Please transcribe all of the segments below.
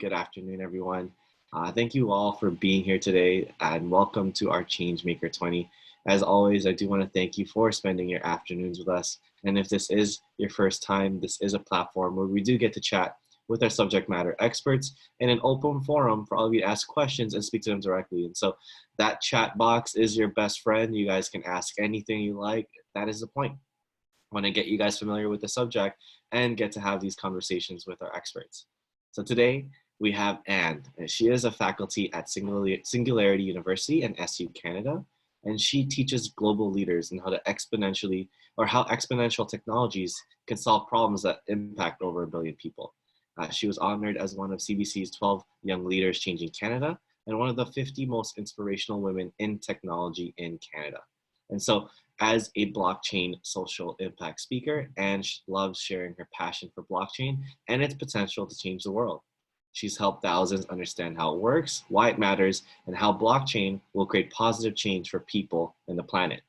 Good afternoon, everyone. Thank you all for being here today and welcome to our Changemaker20. As always, I do want to thank you for spending your afternoons with us. And if this is your first time, this is a platform where we do get to chat with our subject matter experts in an open forum for all of you to ask questions and speak to them directly. And so that chat box is your best friend. You guys can ask anything you like. That is the point. I want to get you guys familiar with the subject and get to have these conversations with our experts. So today we have Anne. She is a faculty at Singularity University in SU Canada, and she teaches global leaders in how exponential technologies can solve problems that impact over 1 billion people. She was honored as one of CBC's 12 Young Leaders Changing Canada and one of the 50 Most Inspirational Women in Technology in Canada. And so as a blockchain social impact speaker, Anne loves sharing her passion for blockchain and its potential to change the world. She's helped thousands understand how it works, why it matters, and how blockchain will create positive change for people and the planet.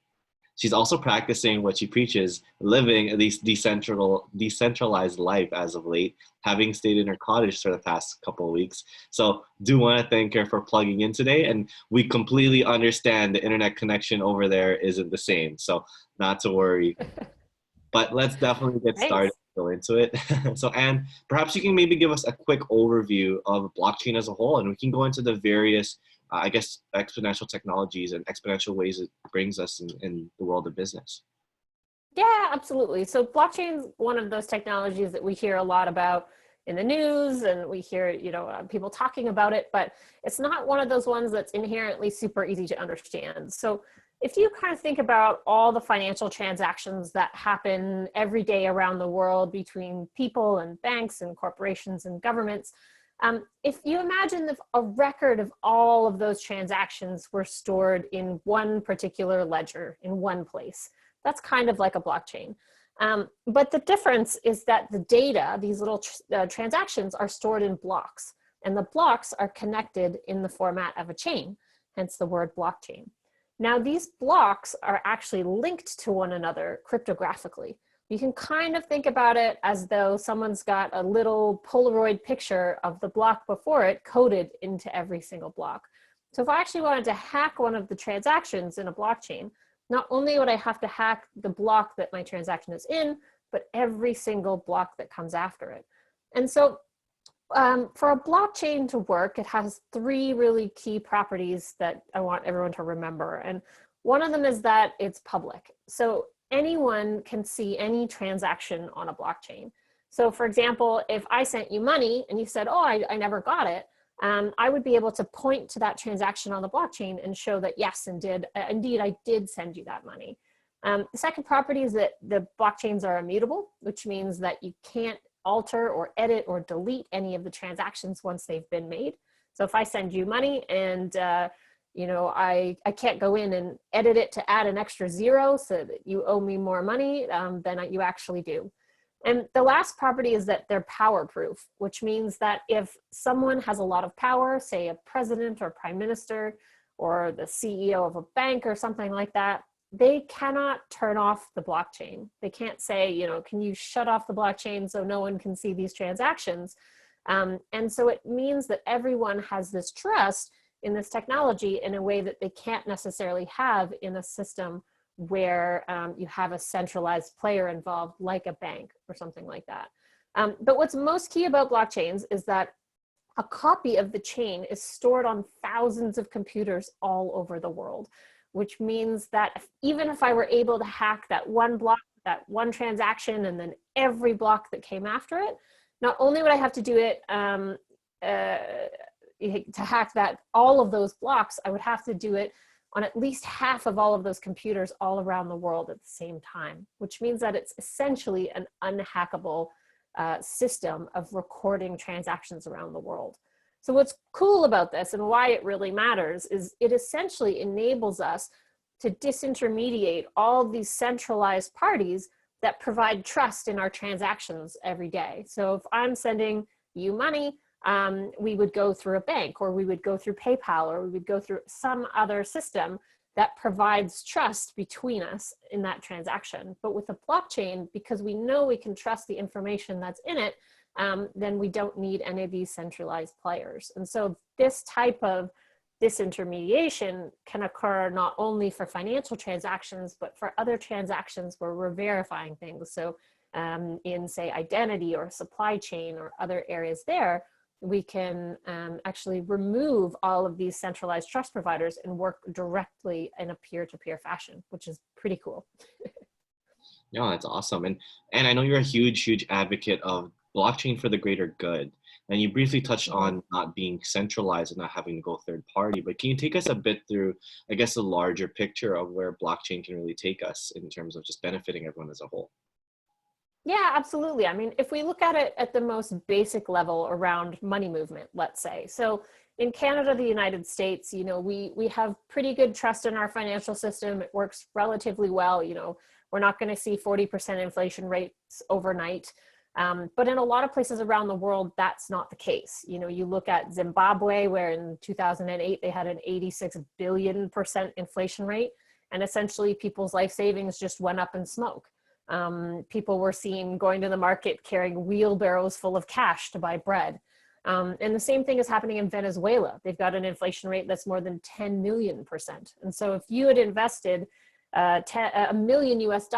She's also practicing what she preaches, living a decentralized life as of late, having stayed in her cottage for the past couple of weeks. So do want to thank her for plugging in today. And we completely understand the internet connection over there isn't the same. So not to worry. But let's definitely get started. Go into it. So Anne, perhaps you can maybe give us a quick overview of blockchain as a whole, and we can go into the various, exponential technologies and exponential ways it brings us in the world of business. Yeah, absolutely. So blockchain is one of those technologies that we hear a lot about in the news, and we hear, people talking about it, but it's not one of those ones that's inherently super easy to understand. So if you kind of think about all the financial transactions that happen every day around the world between people and banks and corporations and governments, if you imagine if a record of all of those transactions were stored in one particular ledger in one place, that's kind of like a blockchain. But the difference is that the data, these little transactions, are stored in blocks, and the blocks are connected in the format of a chain, hence the word blockchain. Now, these blocks are actually linked to one another cryptographically. You can kind of think about it as though someone's got a little Polaroid picture of the block before it coded into every single block. So if I actually wanted to hack one of the transactions in a blockchain, not only would I have to hack the block that my transaction is in, but every single block that comes after it. And so for a blockchain to work, it has 3 really key properties that I want everyone to remember. And one of them is that it's public. So anyone can see any transaction on a blockchain. So for example, if I sent you money and you said, oh, I never got it, I would be able to point to that transaction on the blockchain and show that, yes, indeed, I did send you that money. The second property is that the blockchains are immutable, which means that you can't alter or edit or delete any of the transactions once they've been made. So if I send you money and I can't go in and edit it to add an extra 0 so that you owe me more money than you actually do. And the last property is that they're power proof, which means that if someone has a lot of power, say a president or prime minister or the CEO of a bank or something like that, they cannot turn off the blockchain. They can't say, can you shut off the blockchain so no one can see these transactions? And so it means that everyone has this trust in this technology in a way that they can't necessarily have in a system where you have a centralized player involved, like a bank or something like that. But what's most key about blockchains is that a copy of the chain is stored on thousands of computers all over the world, which means that even if I were able to hack that one block, that one transaction, and then every block that came after it, not only would I have to do it to hack all of those blocks, I would have to do it on at least half of all of those computers all around the world at the same time, which means that it's essentially an unhackable system of recording transactions around the world. So what's cool about this and why it really matters is it essentially enables us to disintermediate all of these centralized parties that provide trust in our transactions every day. So if I'm sending you money, we would go through a bank, or we would go through PayPal, or we would go through some other system that provides trust between us in that transaction. But with a blockchain, because we know we can trust the information that's in it, then we don't need any of these centralized players. And so this type of disintermediation can occur not only for financial transactions, but for other transactions where we're verifying things. So in, say, identity or supply chain or other areas there, we can actually remove all of these centralized trust providers and work directly in a peer-to-peer fashion, which is pretty cool. Yeah, that's awesome. And I know you're a huge advocate of blockchain for the greater good. And you briefly touched on not being centralized and not having to go third party, but can you take us a bit through, I guess, the larger picture of where blockchain can really take us in terms of just benefiting everyone as a whole? Yeah, absolutely. I mean, if we look at it at the most basic level around money movement, let's say. So in Canada, the United States, you know, we have pretty good trust in our financial system. It works relatively well. You know, we're not going to see 40% inflation rates overnight. But in a lot of places around the world, that's not the case. You know, you look at Zimbabwe, where in 2008, they had an 86 billion% inflation rate. And essentially people's life savings just went up in smoke. People were seen going to the market carrying wheelbarrows full of cash to buy bread. And the same thing is happening in Venezuela. They've got an inflation rate that's more than 10 million%. And so if you had invested $1 million US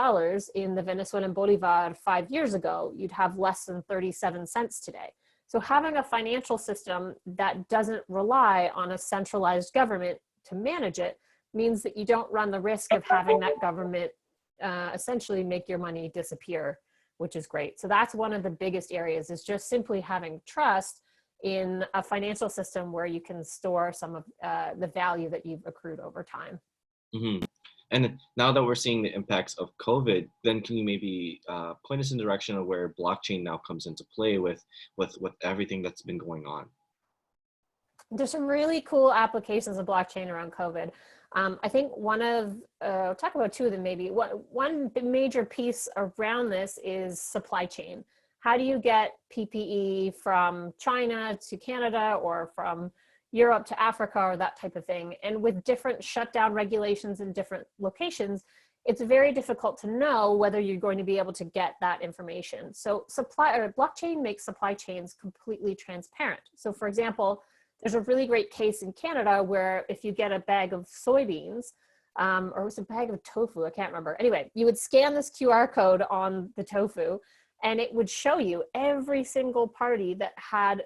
in the Venezuelan bolivar 5 years ago, you'd have less than 37 cents today. So having a financial system that doesn't rely on a centralized government to manage it means that you don't run the risk of having that government essentially make your money disappear, which is great. So that's one of the biggest areas, is just simply having trust in a financial system where you can store some of the value that you've accrued over time. Mm-hmm. And now that we're seeing the impacts of COVID, then can you maybe point us in the direction of where blockchain now comes into play with everything that's been going on? There's some really cool applications of blockchain around COVID. I think talk about two of them maybe. One major piece around this is supply chain. How do you get PPE from China to Canada, or from Europe to Africa, or that type of thing? And with different shutdown regulations in different locations, it's very difficult to know whether you're going to be able to get that information. So blockchain makes supply chains completely transparent. So for example, there's a really great case in Canada where if you get a bag of soybeans, or it was a bag of tofu, I can't remember. Anyway, you would scan this QR code on the tofu, and it would show you every single party that had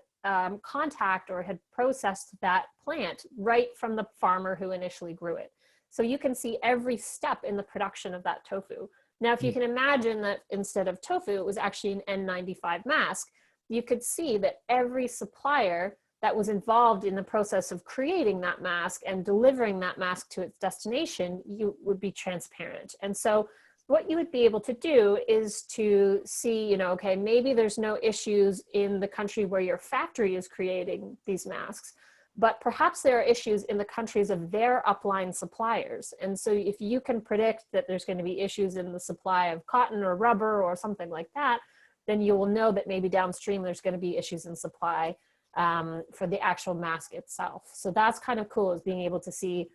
contact or had processed that plant right from the farmer who initially grew it. So you can see every step in the production of that tofu. Now, if you can imagine that instead of tofu, it was actually an N95 mask, you could see that every supplier that was involved in the process of creating that mask and delivering that mask to its destination, you would be transparent. And so what you would be able to do is to see, you know, okay, maybe there's no issues in the country where your factory is creating these masks, but perhaps there are issues in the countries of their upline suppliers. And so if you can predict that there's going to be issues in the supply of cotton or rubber or something like that, then you will know that maybe downstream there's going to be issues in supply for the actual mask itself. So that's kind of cool, is being able to see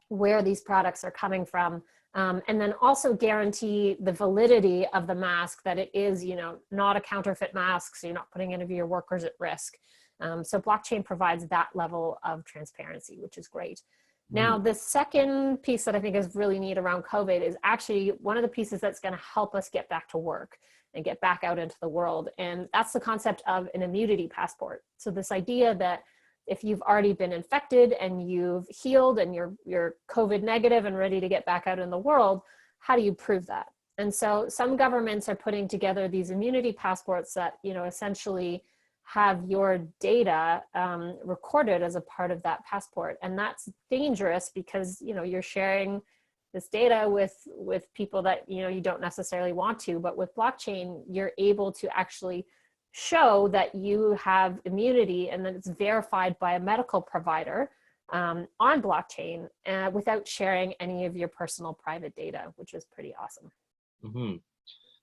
where these products are coming from, and then also guarantee the validity of the mask, that it is, you know, not a counterfeit mask, so you're not putting any of your workers at risk. So blockchain provides that level of transparency, which is great. Now, the second piece that I think is really neat around COVID is actually one of the pieces that's going to help us get back to work and get back out into the world. And that's the concept of an immunity passport. So this idea that if you've already been infected and you've healed and you're COVID negative and ready to get back out in the world, how do you prove that? And so some governments are putting together these immunity passports that, you know, essentially have your data recorded as a part of that passport. And that's dangerous because, you know, you're sharing this data with people that, you know, you don't necessarily want to. But with blockchain, you're able to actually show that you have immunity, and that it's verified by a medical provider on blockchain without sharing any of your personal private data, which is pretty awesome. Mm-hmm.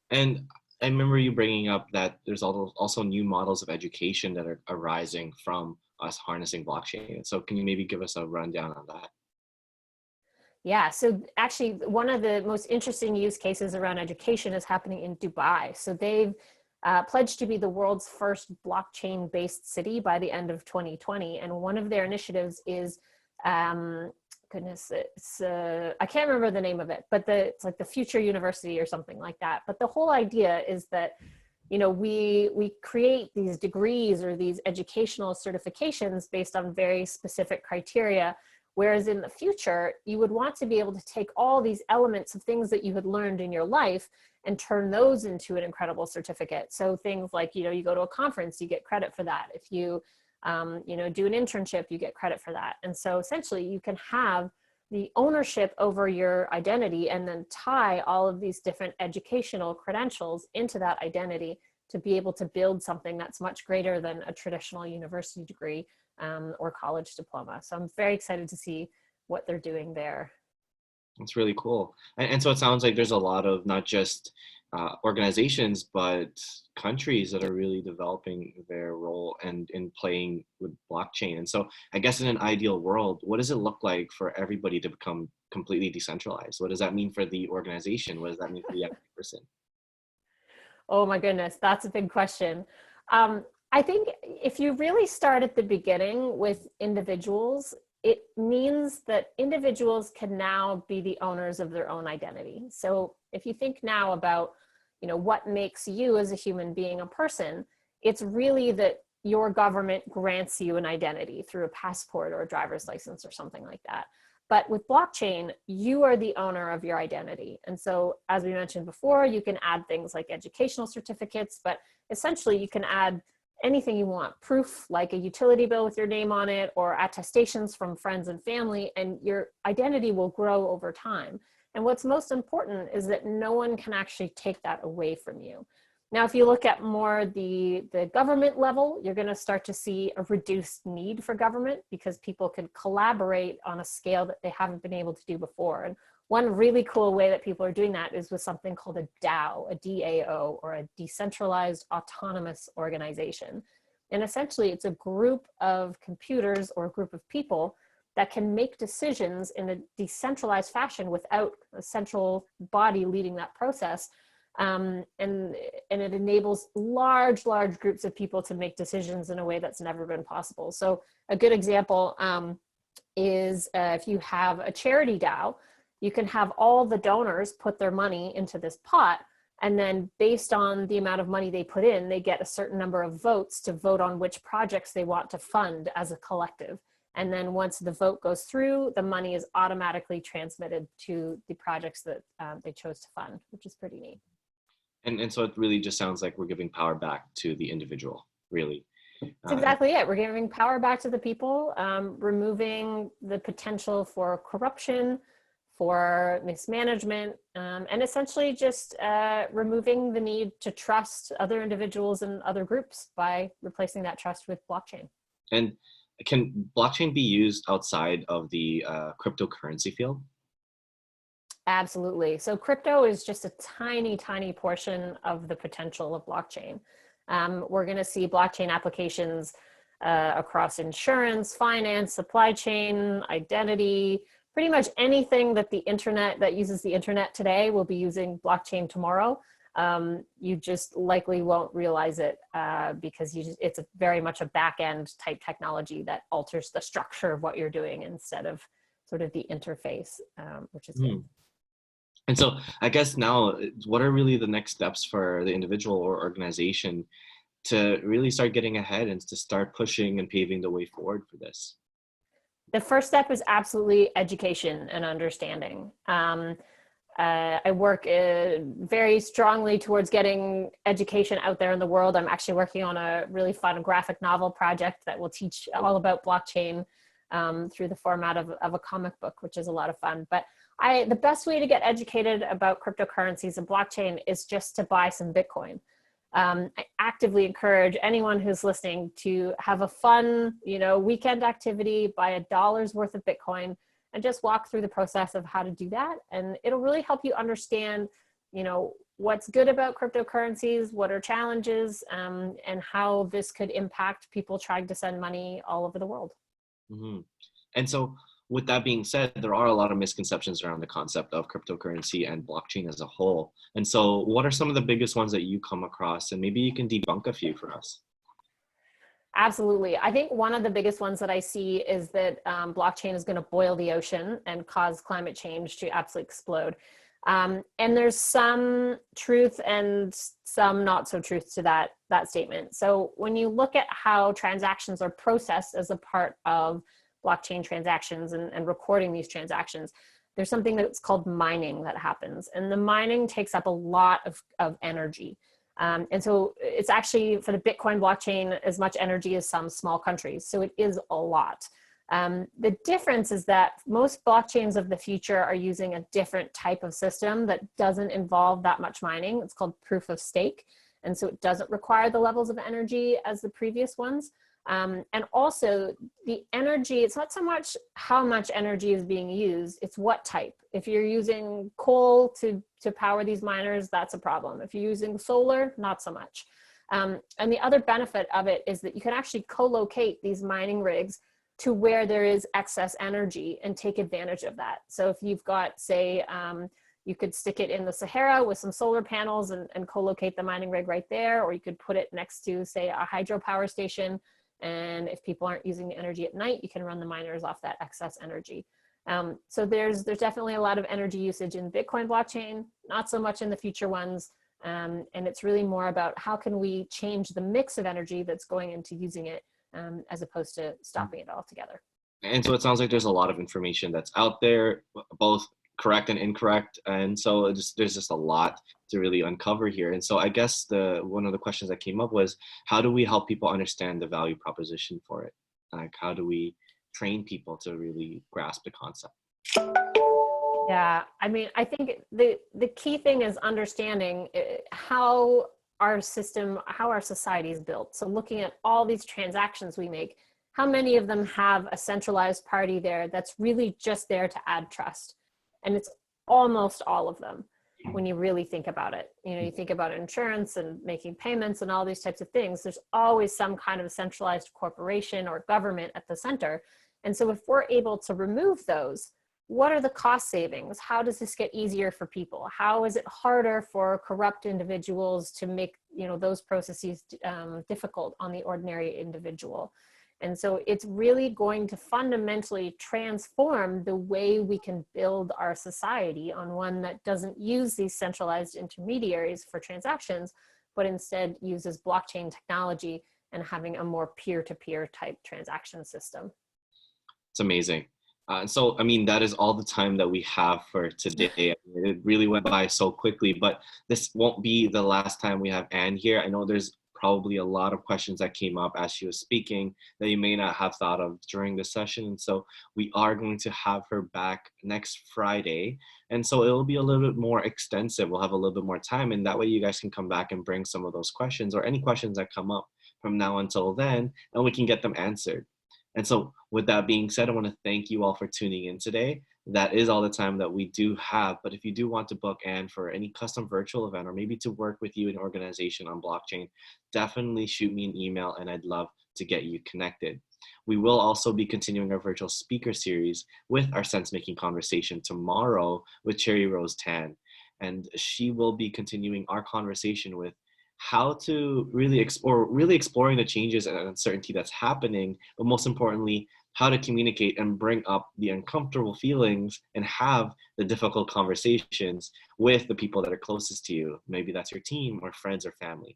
And I remember you bringing up that there's also new models of education that are arising from us harnessing blockchain. So can you maybe give us a rundown on that? Yeah, so actually one of the most interesting use cases around education is happening in Dubai. So they've pledged to be the world's first blockchain-based city by the end of 2020. And one of their initiatives is, goodness, it's, I can't remember the name of it, but it's like the Future University or something like that. But the whole idea is that, you know, we create these degrees or these educational certifications based on very specific criteria. Whereas in the future, you would want to be able to take all these elements of things that you had learned in your life and turn those into an incredible certificate. So things like, you know, you go to a conference, you get credit for that. If you, you know, do an internship, you get credit for that. And so essentially you can have the ownership over your identity and then tie all of these different educational credentials into that identity to be able to build something that's much greater than a traditional university degree or college diploma. So I'm very excited to see what they're doing there. That's really cool. And so it sounds like there's a lot of not just organizations, but countries that are really developing their role and in playing with blockchain. And so I guess in an ideal world, what does it look like for everybody to become completely decentralized? What does that mean for the organization? What does that mean for the average person? Oh my goodness, that's a big question. I think if you really start at the beginning with individuals, it means that individuals can now be the owners of their own identity. So if you think now about, you know, what makes you as a human being a person, it's really that your government grants you an identity through a passport or a driver's license or something like that. But with blockchain, you are the owner of your identity. And so as we mentioned before, you can add things like educational certificates, but essentially you can add anything you want, proof like a utility bill with your name on it or attestations from friends and family, and your identity will grow over time. And what's most important is that no one can actually take that away from you. Now, if you look at more the government level, you're going to start to see a reduced need for government because people can collaborate on a scale that they haven't been able to do before. And one really cool way that people are doing that is with something called a DAO, a DAO, or a Decentralized Autonomous Organization. And essentially, it's a group of computers or a group of people that can make decisions in a decentralized fashion without a central body leading that process. And it enables large groups of people to make decisions in a way that's never been possible. So a good example is if you have a charity DAO, you can have all the donors put their money into this pot, and then based on the amount of money they put in, they get a certain number of votes to vote on which projects they want to fund as a collective. And then once the vote goes through, the money is automatically transmitted to the projects that they chose to fund, which is pretty neat. And so it really just sounds like we're giving power back to the individual, really. That's exactly it. We're giving power back to the people, removing the potential for corruption, for mismanagement, and essentially just removing the need to trust other individuals and other groups by replacing that trust with blockchain. And can blockchain be used outside of the cryptocurrency field? Absolutely. So crypto is just a tiny portion of the potential of blockchain. We're going to see blockchain applications across insurance, finance, supply chain, identity, pretty much anything that the internet that uses the internet today will be using blockchain tomorrow. You just likely won't realize it because it's very much a back-end type technology that alters the structure of what you're doing instead of sort of the interface, which is good. And so I guess now, what are really the next steps for the individual or organization to really start getting ahead and to start pushing and paving the way forward for this? The first step is absolutely education and understanding. I work very strongly towards getting education out there in the world. I'm actually working on a really fun graphic novel project that will teach all about blockchain through the format of a comic book, which is a lot of fun. But the best way to get educated about cryptocurrencies and blockchain is just to buy some Bitcoin. I actively encourage anyone who's listening to have a fun, weekend activity, buy $1 worth of Bitcoin and just walk through the process of how to do that. And it'll really help you understand, what's good about cryptocurrencies, what are challenges, and how this could impact people trying to send money all over the world. Mm-hmm. And so with that being said, there are a lot of misconceptions around the concept of cryptocurrency and blockchain as a whole. And so what are some of the biggest ones that you come across? And maybe you can debunk a few for us. Absolutely. I think one of the biggest ones that I see is that blockchain is going to boil the ocean and cause climate change to absolutely explode. And there's some truth and some not so truth to that statement. So when you look at how transactions are processed as a part of blockchain transactions and recording these transactions, there's something that's called mining that happens. And the mining takes up a lot of energy. And so it's actually, for the Bitcoin blockchain, as much energy as some small countries. So it is a lot. The difference is that most blockchains of the future are using a different type of system that doesn't involve that much mining. It's called proof of stake. And so it doesn't require the levels of energy as the previous ones. And also the energy, it's not so much how much energy is being used, it's what type. If you're using coal to power these miners, that's a problem. If you're using solar, not so much. And the other benefit of it is that you can actually co-locate these mining rigs to where there is excess energy and take advantage of that. So if you've got, say, you could stick it in the Sahara with some solar panels and co-locate the mining rig right there, or you could put it next to, say, a hydropower station. And if people aren't using the energy at night, you can run the miners off that excess energy. So there's definitely a lot of energy usage in Bitcoin blockchain, not so much in the future ones. And it's really more about how can we change the mix of energy that's going into using it, as opposed to stopping it altogether. And so it sounds like there's a lot of information that's out there, both correct and incorrect. And so there's just a lot to really uncover here. And so I guess one of the questions that came up was, how do we help people understand the value proposition for it? Like, how do we train people to really grasp the concept? Yeah, I mean, I think the key thing is understanding how our system, how our society is built. So looking at all these transactions we make, how many of them have a centralized party there that's really just there to add trust? And it's almost all of them when you really think about it. You know, you think about insurance and making payments and all these types of things. There's always some kind of centralized corporation or government at the center. And so if we're able to remove those, what are the cost savings? How does this get easier for people? How is it harder for corrupt individuals to make, you know, those processes difficult on the ordinary individual? And so it's really going to fundamentally transform the way we can build our society on one that doesn't use these centralized intermediaries for transactions, but instead uses blockchain technology and having a more peer-to-peer type transaction system. It's amazing. So, I mean, that is all the time that we have for today. It really went by so quickly, but this won't be the last time we have Anne here. I know there's probably a lot of questions that came up as she was speaking that you may not have thought of during the session. And so we are going to have her back next Friday. And so it'll be a little bit more extensive. We'll have a little bit more time. And that way you guys can come back and bring some of those questions or any questions that come up from now until then, and we can get them answered. And so with that being said, I want to thank you all for tuning in today. That is all the time that we do have. But if you do want to book Anne for any custom virtual event, or maybe to work with you in organization on blockchain, definitely shoot me an email and I'd love to get you connected. We will also be continuing our virtual speaker series with our sense-making conversation tomorrow with Cherry Rose Tan. And she will be continuing our conversation with how to really exploring the changes and uncertainty that's happening, but most importantly, how to communicate and bring up the uncomfortable feelings and have the difficult conversations with the people that are closest to you. Maybe that's your team or friends or family.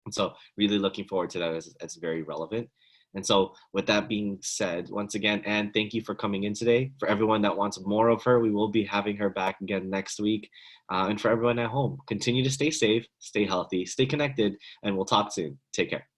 And so really looking forward to that as it's very relevant. And so with that being said, once again, Anne, thank you for coming in today. For everyone that wants more of her, we will be having her back again next week. And for everyone at home, continue to stay safe, stay healthy, stay connected, and we'll talk soon. Take care.